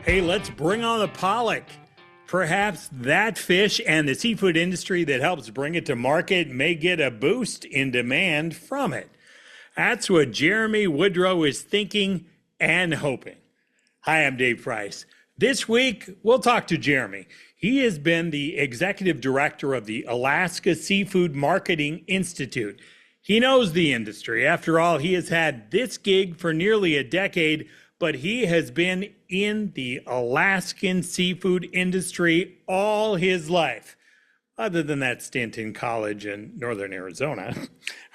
Hey, let's bring on the pollock. Perhaps that fish and the seafood industry that helps bring it to market may get a boost in demand from it. That's what Jeremy Woodrow is thinking and hoping. Hi, I'm Dave Price. This week, we'll talk to Jeremy. He has been the executive director of the Alaska Seafood Marketing Institute. He knows the industry. After all, he has had this gig for nearly a decade, but he has been in the Alaskan seafood industry all his life, other than that stint in college in northern Arizona.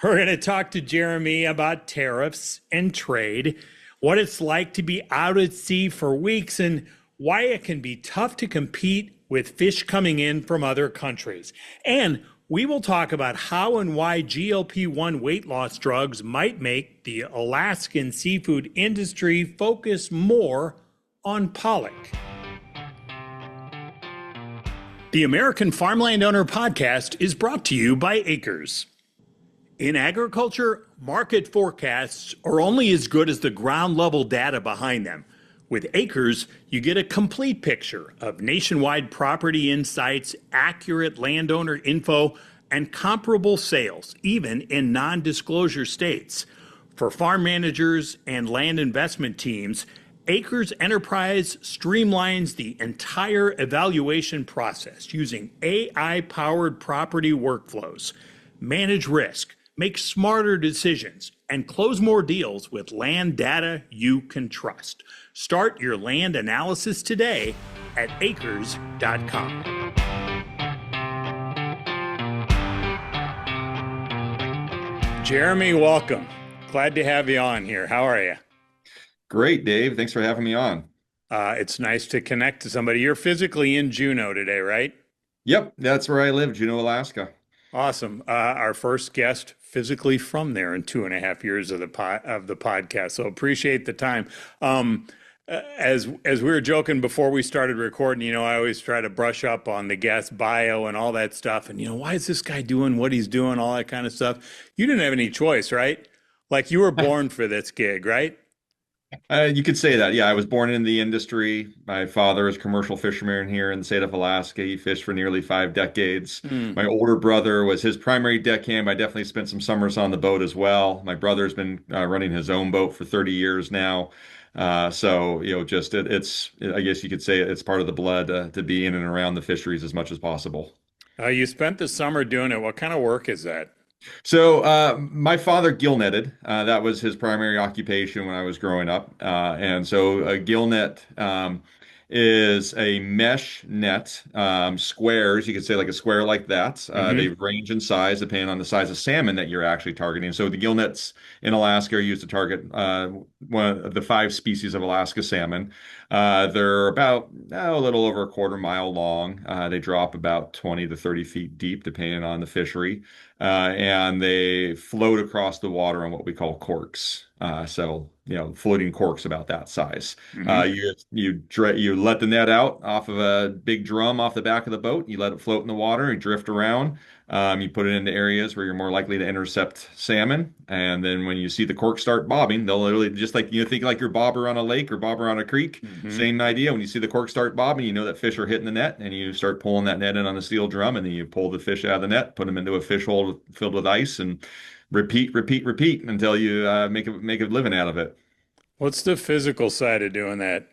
We're going to talk to Jeremy about tariffs and trade, what it's like to be out at sea for weeks, and why it can be tough to compete with fish coming in from other countries. And we will talk about how and why GLP-1 weight loss drugs might make the Alaskan seafood industry focus more on pollock. The American Farmland Owner Podcast is brought to you by Acres. In agriculture, market forecasts are only as good as the ground level data behind them. With Acres, you get a complete picture of nationwide property insights, accurate landowner info, and comparable sales, even in non-disclosure states. For farm managers and land investment teams, Acres Enterprise streamlines the entire evaluation process using AI-powered property workflows. Manage risk, make smarter decisions, and close more deals with land data you can trust. Start your land analysis today at acres.com. Jeremy, welcome. Glad to have you on here. How are you? Great, Dave. Thanks for having me on. It's nice to connect to somebody. You're physically in Juneau today, right? Yep, that's where I live, Juneau, Alaska. Awesome. Our first guest physically from there in 2.5 years of the podcast. So appreciate the time. As we were joking before we started recording, I always try to brush up on the guest bio and all that stuff. And, why is this guy doing what he's doing, all that kind of stuff. You didn't have any choice, right? Like you were born for this gig, right? You could say that. Yeah, I was born in the industry. My father is a commercial fisherman here in the state of Alaska. He fished for nearly 5 decades. My older brother was his primary deckhand. I definitely spent some summers on the boat as well. My brother's been running his own boat for 30 years now. It's I guess you could say it's part of the blood to be in and around the fisheries as much as possible. You spent the summer doing it. What kind of work is that? So my father gill netted. That was his primary occupation when I was growing up. And so a gill net is a mesh net, squares. You could say like a square like that. They range in size depending on the size of salmon that you're actually targeting. So the gill nets in Alaska are used to target one of the 5 species of Alaska salmon. They're about a little over a quarter mile long. They drop about 20 to 30 feet deep, depending on the fishery. And they float across the water on what we call corks. Floating corks about that size. You let the net out off of a big drum off the back of the boat. You let it float in the water. You drift around. You put it into areas where you're more likely to intercept salmon. And then when you see the cork start bobbing, they'll literally just like think like your bobber on a lake or bobber on a creek. Same idea. When you see the cork start bobbing, you know that fish are hitting the net, and you start pulling that net in on a steel drum, and then you pull the fish out of the net, put them into a fish hole filled with ice, and repeat until you make a living out of it. What's the physical side of doing that?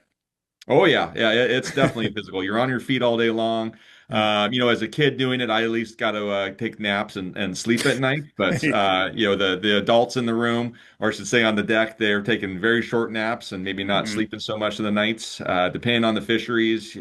Oh yeah, it's definitely physical. You're on your feet all day long. As a kid doing it, I at least got to take naps and sleep at night. But the adults in the room, or I should say on the deck, they're taking very short naps and maybe not sleeping so much in the nights. Depending on the fisheries,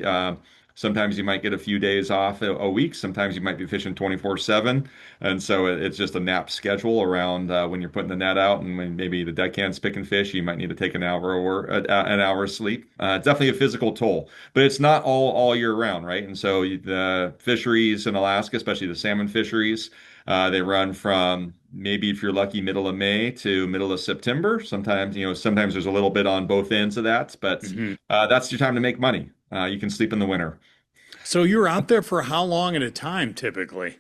sometimes you might get a few days off a week. Sometimes you might be fishing 24/7. And so it's just a nap schedule around when you're putting the net out, and when maybe the deckhand's picking fish, you might need to take an hour or an hour of sleep. It's definitely a physical toll, but it's not all year round, right? And so the fisheries in Alaska, especially the salmon fisheries, they run from maybe, if you're lucky, middle of May to middle of September. Sometimes there's a little bit on both ends of that, but that's your time to make money. You can sleep in the winter. So you're out there for how long at a time, typically?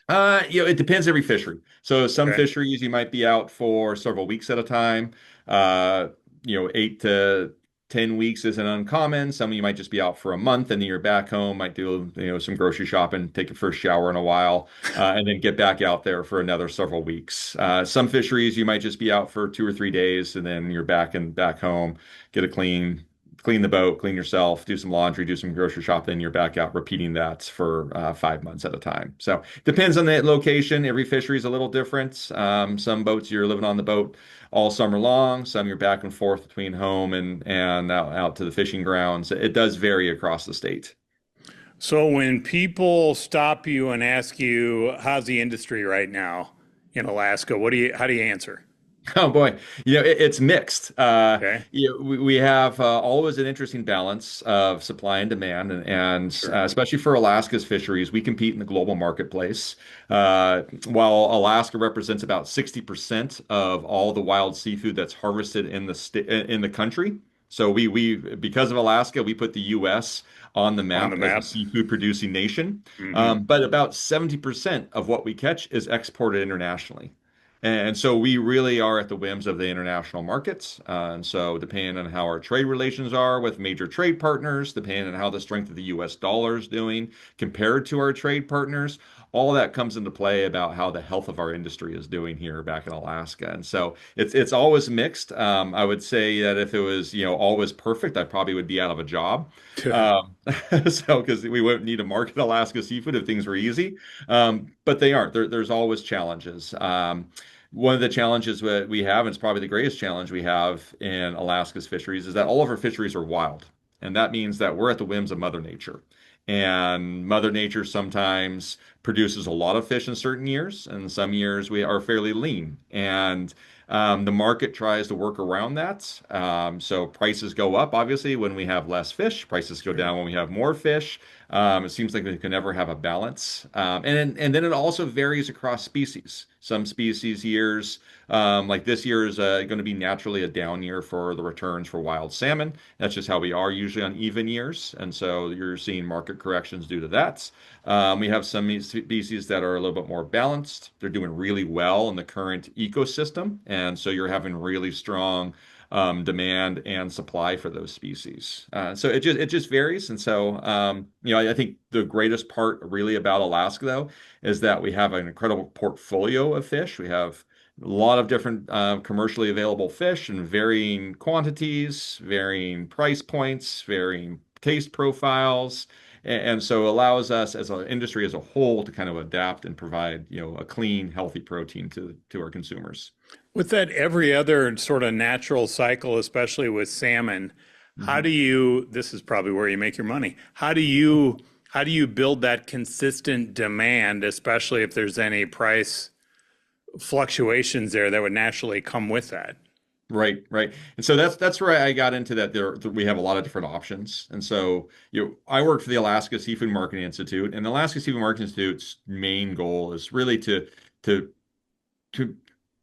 It depends every fishery. So some Okay. fisheries you might be out for several weeks at a time. 8 to 10 weeks isn't uncommon. Some of you might just be out for a month and then you're back home, might do, some grocery shopping, take your first shower in a while, and then get back out there for another several weeks. Some fisheries, you might just be out for 2 or 3 days and then you're back home, get a clean the boat, clean yourself, do some laundry, do some grocery shopping, you're back out repeating that for 5 months at a time. So depends on the location. Every fishery is a little different. Some boats you're living on the boat all summer long. Some you're back and forth between home and out to the fishing grounds. It does vary across the state. So when people stop you and ask you, how's the industry right now in Alaska? How do you answer? Oh boy, it's mixed. Okay. We have always an interesting balance of supply and demand, and Sure. especially for Alaska's fisheries, we compete in the global marketplace. While Alaska represents about 60% of all the wild seafood that's harvested in the country, so we because of Alaska, we put the U.S. on the On the map as a map. seafood producing nation. Hmm. But about 70% of what we catch is exported internationally. And so we really are at the whims of the international markets. And so depending on how our trade relations are with major trade partners, depending on how the strength of the US dollar is doing compared to our trade partners, all that comes into play about how the health of our industry is doing here back in Alaska. And so it's always mixed. I would say that if it was, always perfect, I probably would be out of a job. Um, so because we wouldn't need to market Alaska seafood if things were easy. But they aren't. There's always challenges. One of the challenges that we have, and it's probably the greatest challenge we have in Alaska's fisheries, is that all of our fisheries are wild. And that means that we're at the whims of Mother Nature. And Mother Nature sometimes produces a lot of fish in certain years, and some years we are fairly lean. And the market tries to work around that. So prices go up, obviously, when we have less fish. Prices go Sure. down when we have more fish. It seems like we can never have a balance. And then it also varies across species. Some species years, like this year, is going to be naturally a down year for the returns for wild salmon. That's just how we are usually on even years. And so you're seeing market corrections due to that. We have some species that are a little bit more balanced. They're doing really well in the current ecosystem. And so you're having really strong demand and supply for those species. So it just varies. And so I think the greatest part really about Alaska though is that we have an incredible portfolio of fish. We have a lot of different commercially available fish in varying quantities, varying price points, varying taste profiles. And so allows us as an industry as a whole to kind of adapt and provide, a clean, healthy protein to our consumers. With that every other sort of natural cycle, especially with salmon, this is probably where you make your money. How do you build that consistent demand, especially if there's any price fluctuations there that would naturally come with that? Right, right. And so that's where I got into that we have a lot of different options. And so, I work for the Alaska Seafood Marketing Institute, and the Alaska Seafood Marketing Institute's main goal is really to to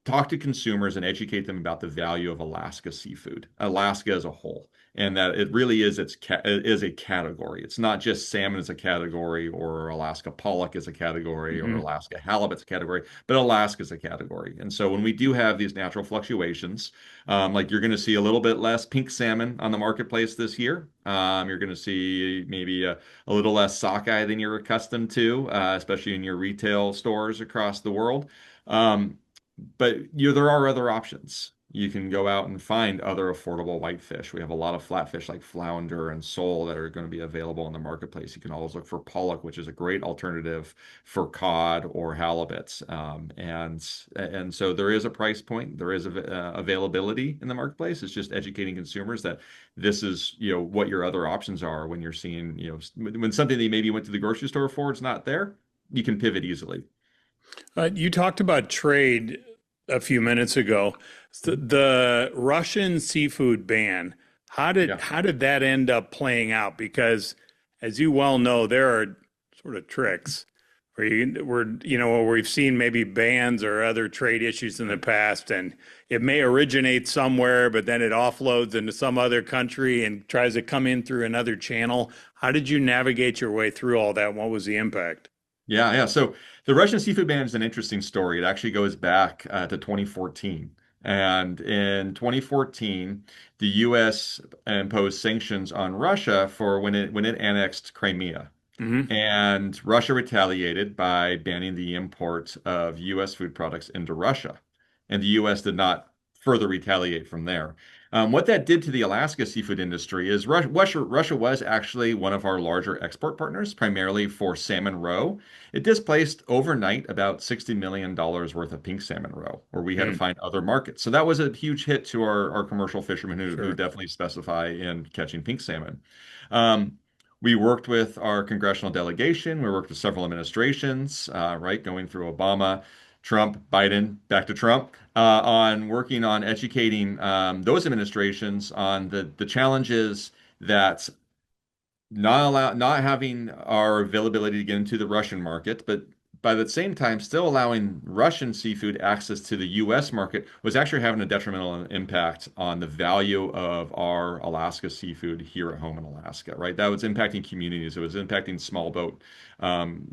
talk to consumers and educate them about the value of Alaska seafood, Alaska as a whole, and that it really is it is a category. It's not just salmon as a category, or Alaska pollock as a category, or Hmm. Alaska halibut as a category, but Alaska is a category. And so when we do have these natural fluctuations, like you're going to see a little bit less pink salmon on the marketplace this year. You're going to see maybe a little less sockeye than you're accustomed to, especially in your retail stores across the world. Um, but there are other options. You can go out and find other affordable whitefish. We have a lot of flatfish like flounder and sole that are going to be available in the marketplace. You can always look for pollock, which is a great alternative for cod or halibut. And so there is a price point. There is availability in the marketplace. It's just educating consumers that this is what your other options are when you're seeing when something that you maybe went to the grocery store for is not there. You can pivot easily. You talked about trade a few minutes ago. The Russian seafood ban, how did Yeah. how did that end up playing out? Because as you well know, there are sort of tricks where we've seen maybe bans or other trade issues in the past, and it may originate somewhere, but then it offloads into some other country and tries to come in through another channel. How did you navigate your way through all that? What was the impact? Yeah, yeah. So the Russian seafood ban is an interesting story. It actually goes back to 2014. And in 2014, the U.S. imposed sanctions on Russia for when it annexed Crimea. Hmm. And Russia retaliated by banning the import of U.S. food products into Russia. And the U.S. did not further retaliate from there. What that did to the Alaska seafood industry is Russia was actually one of our larger export partners, primarily for salmon roe. It displaced overnight about $60 million worth of pink salmon roe, where we had to Mm, find other markets. So that was a huge hit to our commercial fishermen who sure. definitely specify in catching pink salmon. Um, we worked with our congressional delegation. We worked with several administrations, right, going through Obama, Trump, Biden, back to Trump, on working on educating those administrations on the challenges that not having our availability to get into the Russian market, but by the same time, still allowing Russian seafood access to the U.S. market was actually having a detrimental impact on the value of our Alaska seafood here at home in Alaska, right? That was impacting communities. It was impacting small boat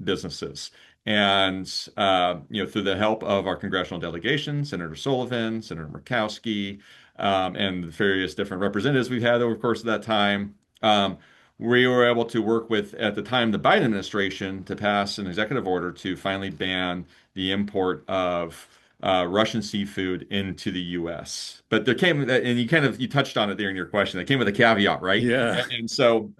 businesses. And through the help of our congressional delegation, Senator Sullivan, Senator Murkowski, and the various different representatives we've had over the course of that time, we were able to work with, at the time, the Biden administration to pass an executive order to finally ban the import of Russian seafood into the U.S. But there came, and you touched on it there in your question. That came with a caveat, right? Yeah. And so,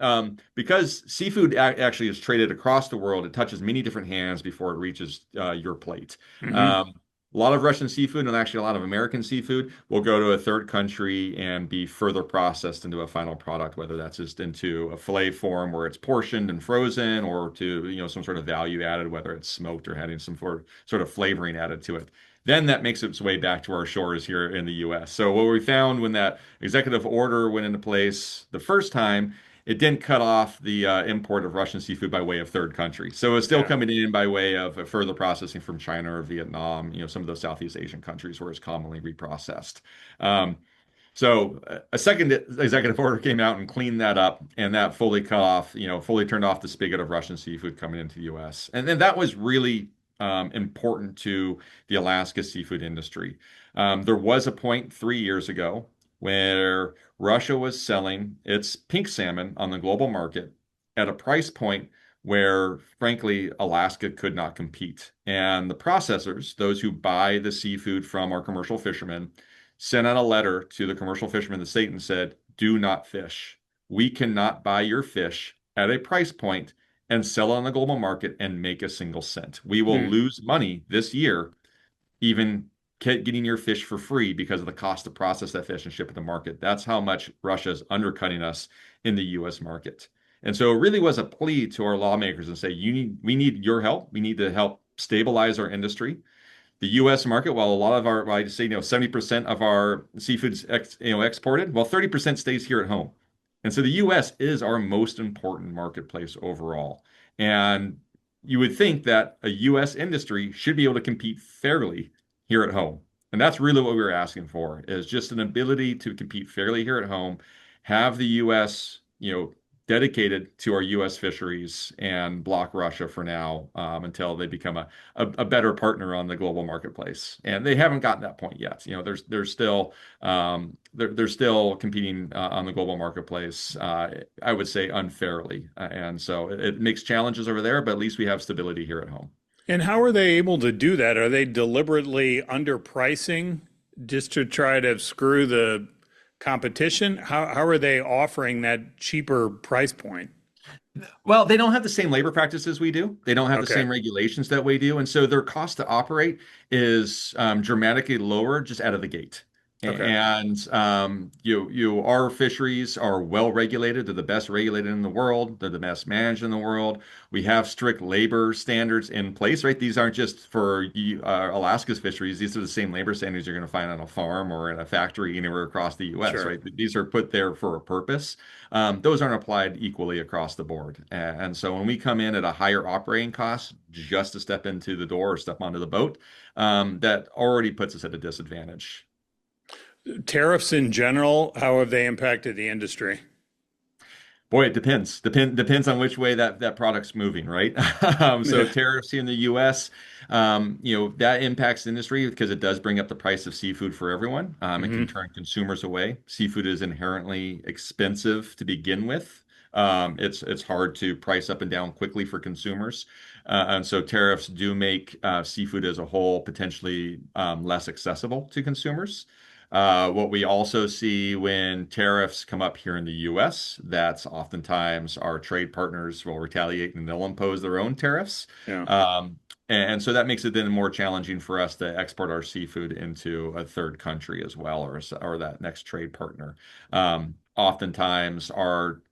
because seafood actually is traded across the world, it touches many different hands before it reaches your plate. Hmm. Um, a lot of Russian seafood and actually a lot of American seafood will go to a third country and be further processed into a final product, whether that's just into a fillet form where it's portioned and frozen, or to, some sort of value added, whether it's smoked or having some sort of flavoring added to it. Then that makes its way back to our shores here in the US. So what we found when that executive order went into place the first time, it didn't cut off the import of Russian seafood by way of third country. So it's still Yeah. coming in by way of further processing from China or Vietnam, some of those Southeast Asian countries where it's commonly reprocessed. Um, so a second executive order came out and cleaned that up, and that fully cut off, fully turned off the spigot of Russian seafood coming into the U.S. And then that was really important to the Alaska seafood industry. There was a point 3 years ago where Russia was selling its pink salmon on the global market at a price point where, frankly, Alaska could not compete. And the processors, those who buy the seafood from our commercial fishermen, sent out a letter to the commercial fishermen in the state and said, do not fish. We cannot buy your fish at a price point and sell on the global market and make a single cent. We will Hmm. lose money this year, even getting your fish for free because of the cost to process that fish and ship it to market. That's how much Russia is undercutting us in the U.S. market. And so it really was a plea to our lawmakers and say, we need your help. We need to help stabilize our industry. The U.S. market, while a lot of our, well, I just say, 70% of our seafood's exported, well, 30% stays here at home. And so the U.S. is our most important marketplace overall. And you would think that a U.S. industry should be able to compete fairly here at home. And that's really what we were asking for, is just an ability to compete fairly here at home, have the U.S., dedicated to our U.S. fisheries and block Russia for now, until they become a better partner on the global marketplace. And they haven't gotten that point yet. They're still competing on the global marketplace, I would say unfairly. And so it makes challenges over there, but at least we have stability here at home. And how are they able to do that? Are they deliberately underpricing just to try to screw the competition? How are they offering that cheaper price point? Well, they don't have the same labor practices we do. They don't have the Okay. same regulations that we do. And so their cost to operate is dramatically lower just out of the gate. Okay. And our fisheries are well regulated. They're the best regulated in the world. They're the best managed in the world. We have strict labor standards in place, right? These aren't just for Alaska's fisheries. These are the same labor standards you're going to find on a farm or in a factory anywhere across the U.S., Sure. right? These are put there for a purpose. Those aren't applied equally across the board. And so when we come in at a higher operating cost just to step into the door or step onto the boat, that already puts us at a disadvantage. Tariffs in general, how have they impacted the industry? Boy, it depends. Depends on which way that product's moving, right? So tariffs here in the U.S., that impacts the industry because it does bring up the price of seafood for everyone. It can Hmm. turn consumers away. Seafood is inherently expensive to begin with. It's hard to price up and down quickly for consumers, and so tariffs do make seafood as a whole potentially less accessible to consumers. What we also see when tariffs come up here in the US, that's oftentimes our trade partners will retaliate and they'll impose their own tariffs. Yeah, And so that makes it then more challenging for us to export our seafood into a third country as well, or that next trade partner. Oftentimes, our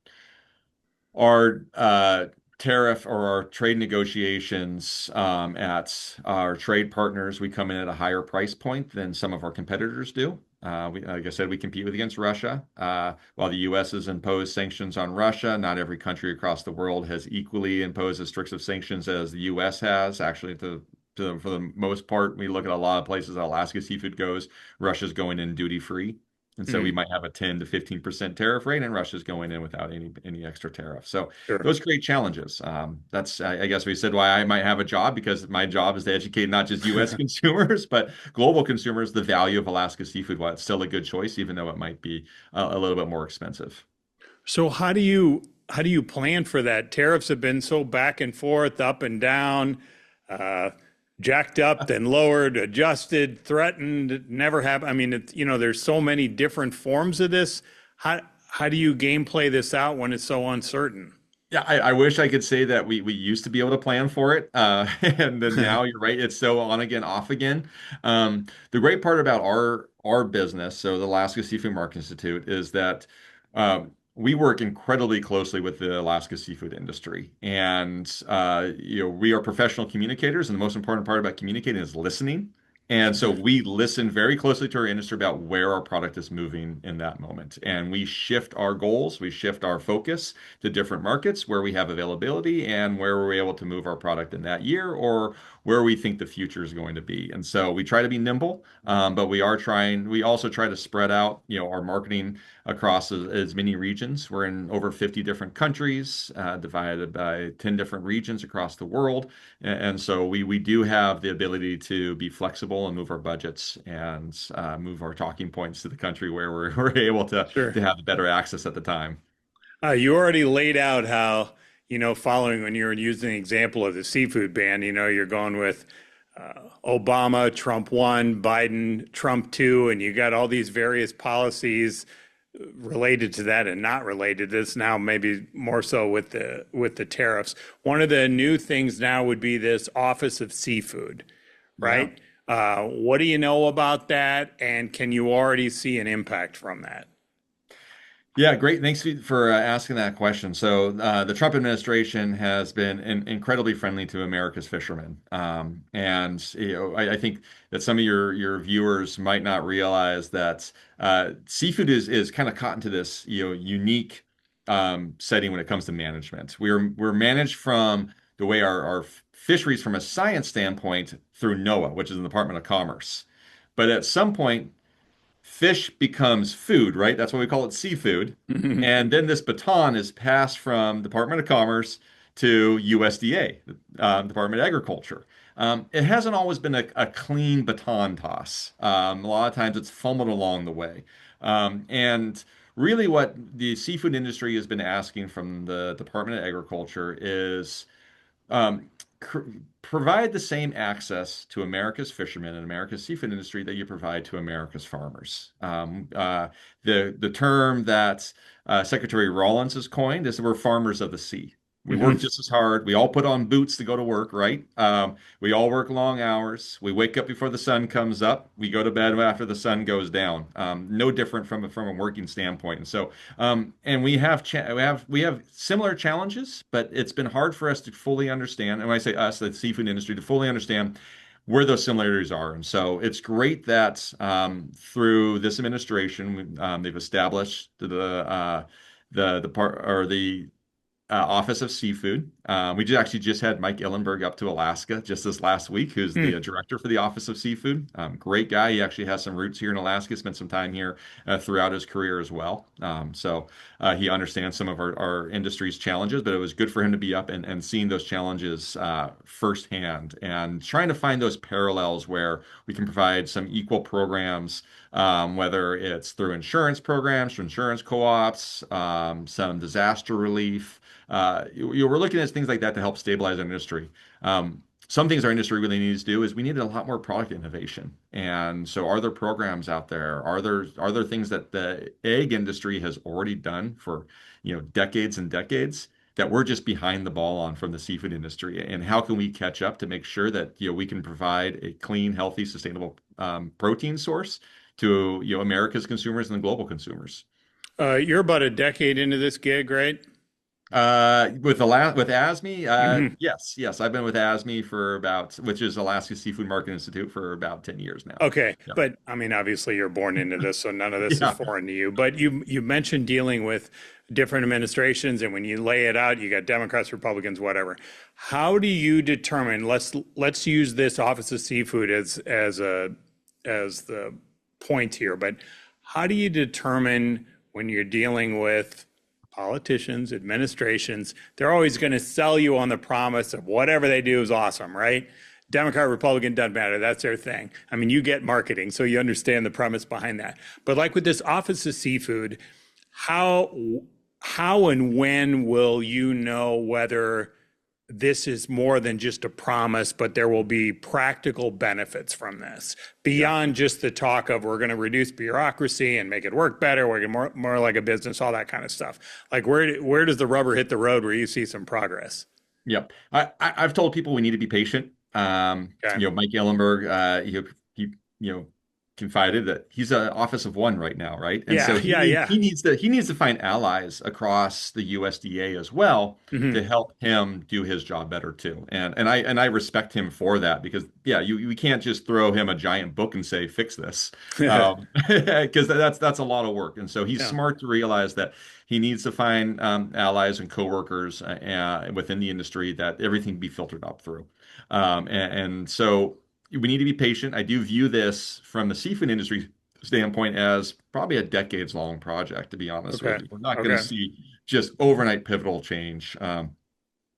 tariff or our trade negotiations at our trade partners, we come in at a higher price point than some of our competitors do. Like I said, we compete with against Russia. While the U.S. has imposed sanctions on Russia, not every country across the world has equally imposed as strict of sanctions as the U.S. has. Actually, for the most part, we look at a lot of places that Alaska seafood goes, Russia's going in duty free. And so we mm, might have a 10 to 15% tariff rate, and Russia's going in without any extra tariff. So sure. those create challenges. I guess we said why I might have a job because my job is to educate not just U.S. consumers, but global consumers the value of Alaska seafood, while it's still a good choice, even though it might be a little bit more expensive. So how do you plan for that? Tariffs have been so back and forth, up and down, uh, jacked up, then lowered, adjusted, threatened, never happened. I mean, there's so many different forms of this. How do you gameplay this out when it's so uncertain? Yeah, I wish I could say that we used to be able to plan for it. And then now you're right, it's so on again, off again. The great part about our business, so the Alaska Seafood Market Institute, is that we work incredibly closely with the Alaska seafood industry. And we are professional communicators, and the most important part about communicating is listening. And so Sure, we listen very closely to our industry about where our product is moving in that moment. And we shift our goals, we shift our focus to different markets where we have availability and where we're able to move our product in that year or where we think the future is going to be. And so we try to be nimble, but we also try to spread out, our marketing across as many regions. We're in over 50 different countries, divided by 10 different regions across the world. And so we do have the ability to be flexible and move our budgets and move our talking points to the country where we're able to sure. have better access at the time. You already laid out how, following when you were using the example of the seafood ban, you're going with Obama, Trump 1, Biden, Trump 2, and you got all these various policies related to that and not related to this now, maybe more so with the tariffs. One of the new things now would be this Office of Seafood, Yeah. right? What do you know about that, and can you already see an impact from that? Yeah, great. Thanks for asking that question. So, the Trump administration has been incredibly friendly to America's fishermen, and I think that some of your viewers might not realize that seafood is kind of caught into this unique setting when it comes to management. We're managed from the way our fisheries from a science standpoint through NOAA, which is the Department of Commerce. But at some point, fish becomes food, right? That's why we call it seafood. And then this baton is passed from Department of Commerce to USDA, Department of Agriculture. It hasn't always been a clean baton toss. A lot of times it's fumbled along the way. And really, what the seafood industry has been asking from the Department of Agriculture is um, cr provide the same access to America's fishermen and America's seafood industry that you provide to America's farmers. The term that Secretary Rawlins has coined is we're farmers of the sea. We work just as hard. We all put on boots to go to work, right? We all work long hours. We wake up before the sun comes up. We go to bed after the sun goes down. No different from a working standpoint. And so, and we have similar challenges, but it's been hard for us to fully understand. And when I say us, the seafood industry, to fully understand where those similarities are. And so it's great that through this administration, they've established the part or the Office of Seafood. We just actually just had Mike Illenberg up to Alaska just this last week, who's the Hmm. director for the Office of Seafood. Great guy. He actually has some roots here in Alaska, spent some time here throughout his career as well. He understands some of our industry's challenges, but it was good for him to be up and seeing those challenges firsthand and trying to find those parallels where we can provide some equal programs, whether it's through insurance programs, through insurance co-ops, some disaster relief. We're looking at things like that to help stabilize our industry. Some things our industry really needs to do is we need a lot more product innovation. And so are there programs out there? Are there things that the egg industry has already done for, decades and decades that we're just behind the ball on from the seafood industry? And how can we catch up to make sure that, we can provide a clean, healthy, sustainable protein source to, America's consumers and the global consumers? You're about a decade into this gig, right? With ASME, Hmm. yes, I've been with ASME for about, which is Alaska Seafood Market Institute, for about 10 years now. Okay, Yeah, but I mean, obviously you're born into this, so none of this is yeah, foreign to you. But you mentioned dealing with different administrations, and when you lay it out, you got Democrats, Republicans, whatever. How do you determine? Let's use this Office of Seafood as the point here. But how do you determine when you're dealing with politicians, administrations? They're always going to sell you on the promise of whatever they do is awesome, right? Democrat, Republican, doesn't matter. That's their thing. I mean, you get marketing, so you understand the premise behind that. But like with this Office of Seafood, how how and when will you know whether this is more than just a promise, but there will be practical benefits from this yeah. beyond just the talk of we're going to reduce bureaucracy and make it work better, we're going to more like a business, all that kind of stuff. Like where does the rubber hit the road where you see some progress? Yep. I've told people we need to be patient. Okay. Mike Ellenberg, he confided that he's an office of one right now, right? And Yeah, so yeah, yeah. he needs to find allies across the USDA as well to Hmm. help him do his job better too. And I respect him for that because yeah, we can't just throw him a giant book and say fix this, because that's a lot of work. And so he's Yeah. smart to realize that he needs to find allies and coworkers within the industry that everything be filtered up through. And so we need to be patient. I do view this from the seafood industry standpoint as probably a decades long project, to be honest Okay. with you. We're not going to Okay. see just overnight pivotal change.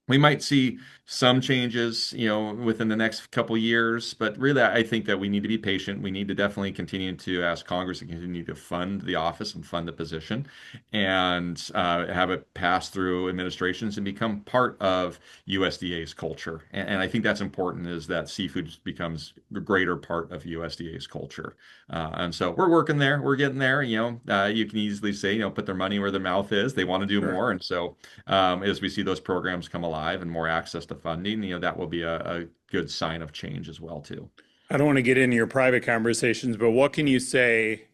We might see some changes, within the next couple years, but really, I think that we need to be patient. We need to definitely continue to ask Congress to continue to fund the office and fund the position, and have it pass through administrations and become part of USDA's culture. And I think that's important, is that seafood becomes a greater part of USDA's culture. And so we're working there. We're getting there. You can easily say, put their money where their mouth is. They want to do Sure. more, and so as we see those programs come alive and more access to funding, that will be a good sign of change as well too. I don't want to get into your private conversations, but what can you say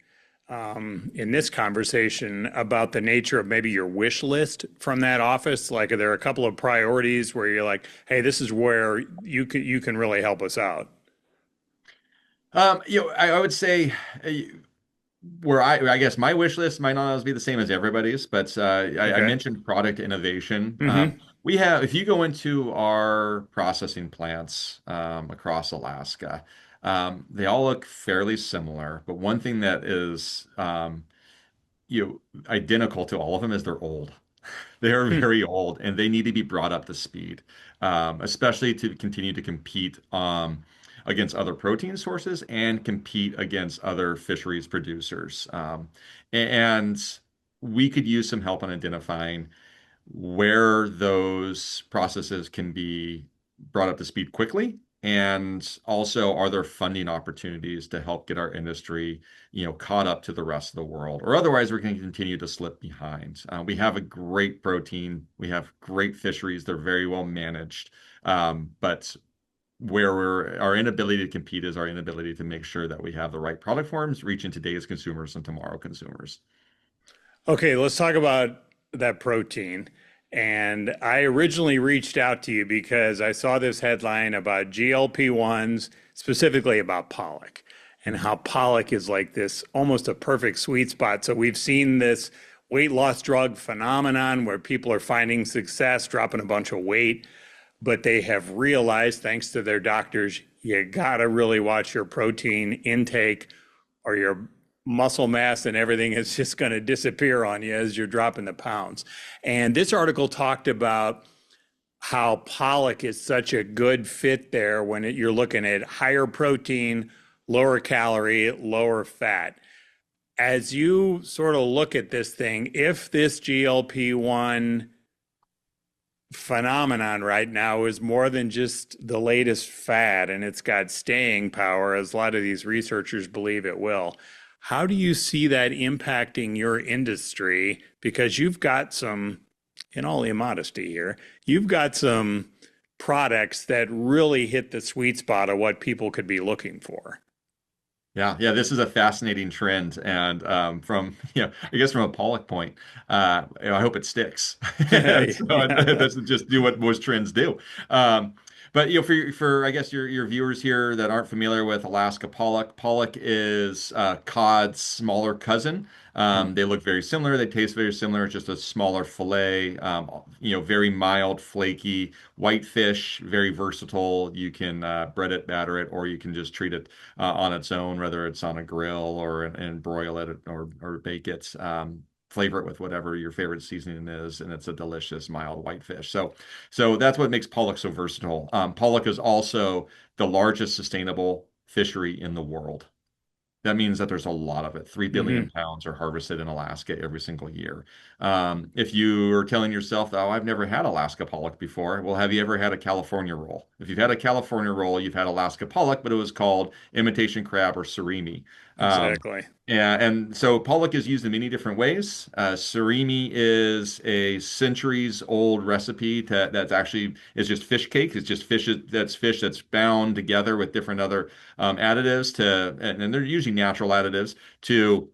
in this conversation about the nature of maybe your wish list from that office? Like, are there a couple of priorities where you're like, "Hey, this is where you can really help us out"? I would say where I guess my wish list might not always be the same as everybody's, but I Okay. mentioned product innovation. Hmm. If you go into our processing plants across Alaska, they all look fairly similar, but one thing that is identical to all of them is they're old. They are very old and they need to be brought up to speed, especially to continue to compete against other protein sources and compete against other fisheries producers. And we could use some help on identifying where those processes can be brought up to speed quickly. And also, are there funding opportunities to help get our industry, caught up to the rest of the world? Or otherwise, we're going to continue to slip behind. We have a great protein. We have great fisheries. They're very well managed. But where our inability to compete is our inability to make sure that we have the right product forms reaching today's consumers and tomorrow consumers. Okay, let's talk about that protein. And I originally reached out to you because I saw this headline about GLP-1s, specifically about Pollock, and how Pollock is like this almost a perfect sweet spot. So we've seen this weight loss drug phenomenon where people are finding success, dropping a bunch of weight, but they have realized, thanks to their doctors, you gotta really watch your protein intake or your muscle mass and everything is just going to disappear on you as you're dropping the pounds. And this article talked about how Pollock is such a good fit there when you're looking at higher protein, lower calorie, lower fat. As you sort of look at this thing, if this GLP-1 phenomenon right now is more than just the latest fad and it's got staying power, as a lot of these researchers believe it will. How do you see that impacting your industry? Because you've got some, in all immodesty here, you've got some products that really hit the sweet spot of what people could be looking for. Yeah, this is a fascinating trend, and from I guess from a Pollock point, I hope it sticks. And so it Yeah, doesn't just do what most trends do. But for I guess your viewers here that aren't familiar with Alaska Pollock, Pollock is cod's smaller cousin. They look very similar. They taste very similar. It's just a smaller fillet. Very mild, flaky whitefish, very versatile. You can bread it, batter it, or you can just treat it on its own, whether it's on a grill or and broil it or bake it. Flavor it with whatever your favorite seasoning is, and it's a delicious mild whitefish. So that's what makes pollock so versatile. Pollock is also the largest sustainable fishery in the world. That means that there's a lot of it. 3 billion hmm pounds are harvested in Alaska every single year. If you are telling yourself, oh, I've never had Alaska pollock before, well, have you ever had a California roll? If you've had a California roll, you've had Alaska pollock, but it was called imitation crab or surimi. Um, exactly. and so pollock is used in many different ways. Surimi is a centuries old recipe that actually is just fish cake. It's just fish that's bound together with different other additives and they're usually natural additives to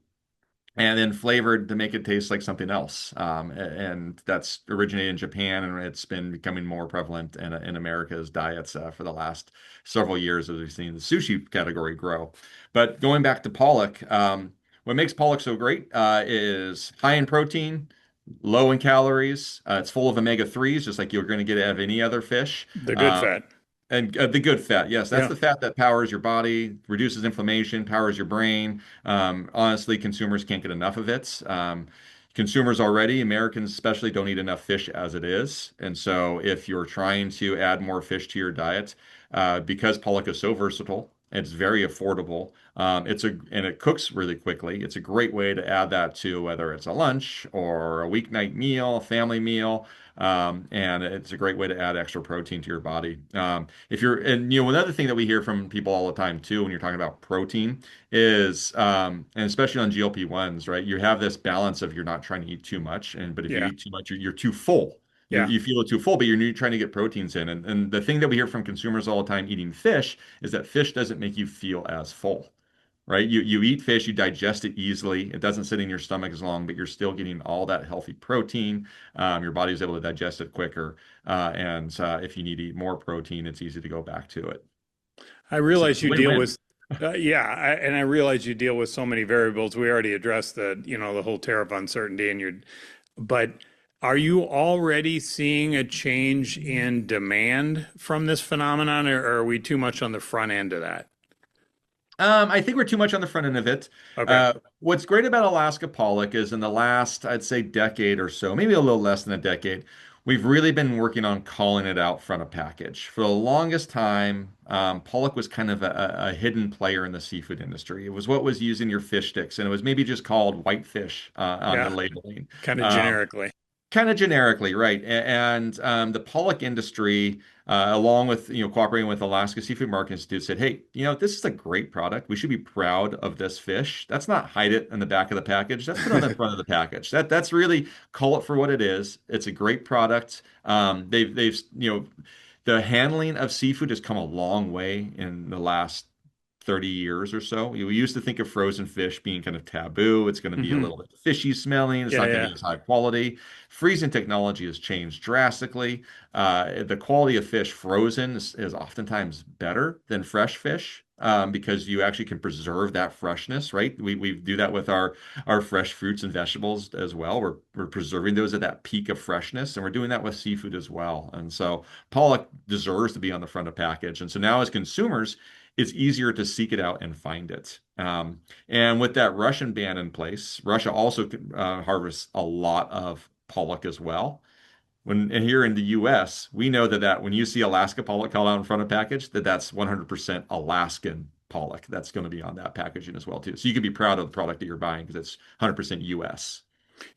and then flavored to make it taste like something else. And that's originated in Japan, and it's been becoming more prevalent in America's diets for the last several years as we've seen the sushi category grow. But going back to pollock, what makes pollock so great is high in protein, low in calories. It's full of omega-3s, just like you're going to get out of any other fish. The good Um, fat. and the good fat, yes, that's Yeah. the fat that powers your body, reduces inflammation, powers your brain. Honestly, consumers can't get enough of it. Consumers already, Americans especially, don't eat enough fish as it is. And so, if you're trying to add more fish to your diet, because pollock is so versatile, it's very affordable. And it cooks really quickly. It's a great way to add that to whether it's a lunch or a weeknight meal, a family meal. And it's a great way to add extra protein to your body. Another thing that we hear from people all the time too, when you're talking about protein, is, and especially on GLP-1s, right? You have this balance of you're not trying to eat too much, but if you Yeah. eat too much, you're too full. Yeah. You feel too full, but you're trying to get proteins in. And the thing that we hear from consumers all the time eating fish is that fish doesn't make you feel as full, right? You eat fish, you digest it easily. It doesn't sit in your stomach as long, but you're still getting all that healthy protein. Your body's able to digest it quicker. And if you need to eat more protein, it's easy to go back to it. I So realize it's a you deal win-win. with, and I realize you deal with so many variables. We already addressed the whole tariff uncertainty, but are you already seeing a change in demand from this phenomenon, or are we too much on the front end of that? I think we're too much on the front end of it. Okay. What's great about Alaska pollock is in the last, I'd say, decade or so, maybe a little less than a decade, we've really been working on calling it out front of package. For the longest time, pollock was kind of a hidden player in the seafood industry. It was what was used in your fish sticks, and it was maybe just called whitefish on the Yeah. labeling. Kind of Um, generically. Kind of generically, right? And the pollock industry, along with cooperating with Alaska Seafood Market Institute, said, "Hey, this is a great product. We should be proud of this fish. That's not hide it in the back of the package. That's put it on the front of the package. That's really call it for what it is. It's a great product. They've the handling of seafood has come a long way in the last 30 years or so. We used to think of frozen fish being kind of taboo. It's going to be a Hmm. little bit fishy smelling. It's Yeah. not going to Yeah. be as high quality. Freezing technology has changed drastically. The quality of fish frozen is oftentimes better than fresh fish. because you actually can preserve that freshness, right? We do that with our fresh fruits and vegetables as well. We're preserving those at that peak of freshness, and we're doing that with seafood as well. And so Pollock deserves to be on the front of package. And so now as consumers, it's easier to seek it out and find it. And with that Russian ban in place, Russia also harvests a lot of pollock as well. And here in the U.S., we know that when you see Alaska pollock called out in front of package, that's 100% Alaskan pollock. That's going to be on that packaging as well too. So you can be proud of the product that you're buying because it's 100% U.S.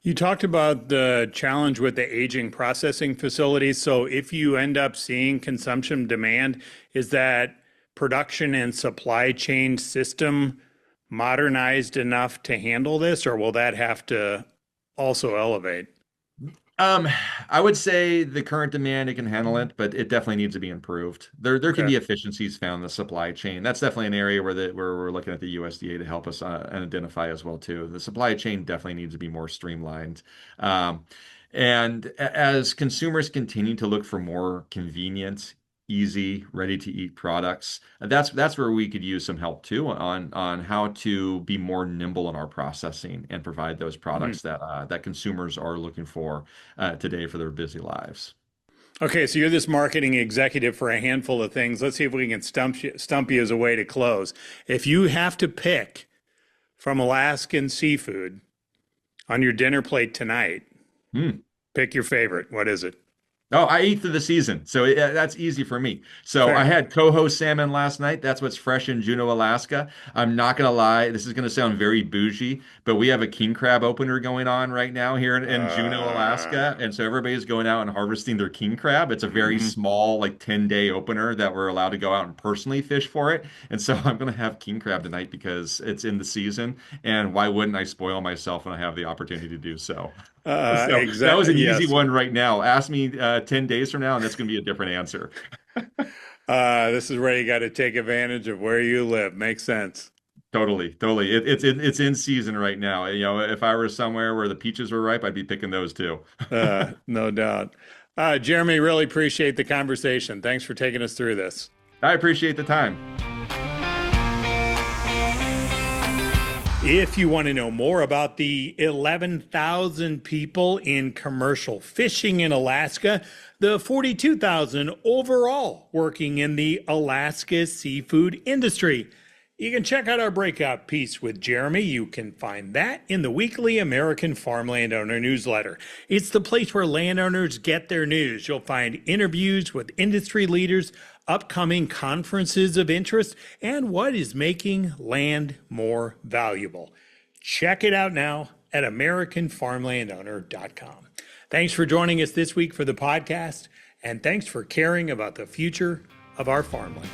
You talked about the challenge with the aging processing facilities. So if you end up seeing consumption demand, is that production and supply chain system modernized enough to handle this, or will that have to also elevate? Um, I would say the current demand, it can handle it, but it definitely needs to be improved. There can Okay. be efficiencies found in the supply chain. That's definitely an area where we're looking at the USDA to help us identify as well too. The supply chain definitely needs to be more streamlined. Um, and as consumers continue to look for more convenient, easy, ready to eat products, that's where we could use some help too on how to be more nimble in our processing and provide those Hmm. products that consumers are looking for today for their busy lives. Okay, so you're this marketing executive for a handful of things. Let's see if we can stump you as a way to close. If you have to pick from Alaskan seafood on your dinner plate tonight, Hmm. pick your favorite. What is it? Oh, I eat through the season, so that's easy for me. So I Fair. had coho salmon last night. That's what's fresh in Juneau, Alaska. I'm not gonna lie, this is gonna sound very bougie, but we have a king crab opener going on right now here in Juneau, Uh, Alaska, and so everybody's going out and harvesting their king crab. It's a very mhm. small, like 10-day opener that we're allowed to go out and personally fish for it. And so I'm gonna have king crab tonight because it's in the season, and why wouldn't I spoil myself when I have the opportunity to do so? So that was an easy Yes. one right now. Ask me 10 days from now, and that's going to be a different answer. This is where you got to take advantage of where you live. Makes sense. Totally, totally. It's in season right now. You know, if I were somewhere where the peaches were ripe, I'd be picking those too. No doubt. Jeremy, really appreciate the conversation. Thanks for taking us through this. I appreciate the time. If you want to know more about the 11,000 people in commercial fishing in Alaska, the 42,000 overall working in the Alaska seafood industry, you can check out our breakout piece with Jeremy. You can find that in the weekly American Farm Landowner newsletter. It's the place where landowners get their news. You'll find interviews with industry leaders, upcoming conferences of interest, and what is making land more valuable. Check it out now at AmericanFarmlandowner.com. Thanks for joining us this week for the podcast, and thanks for caring about the future of our farmland.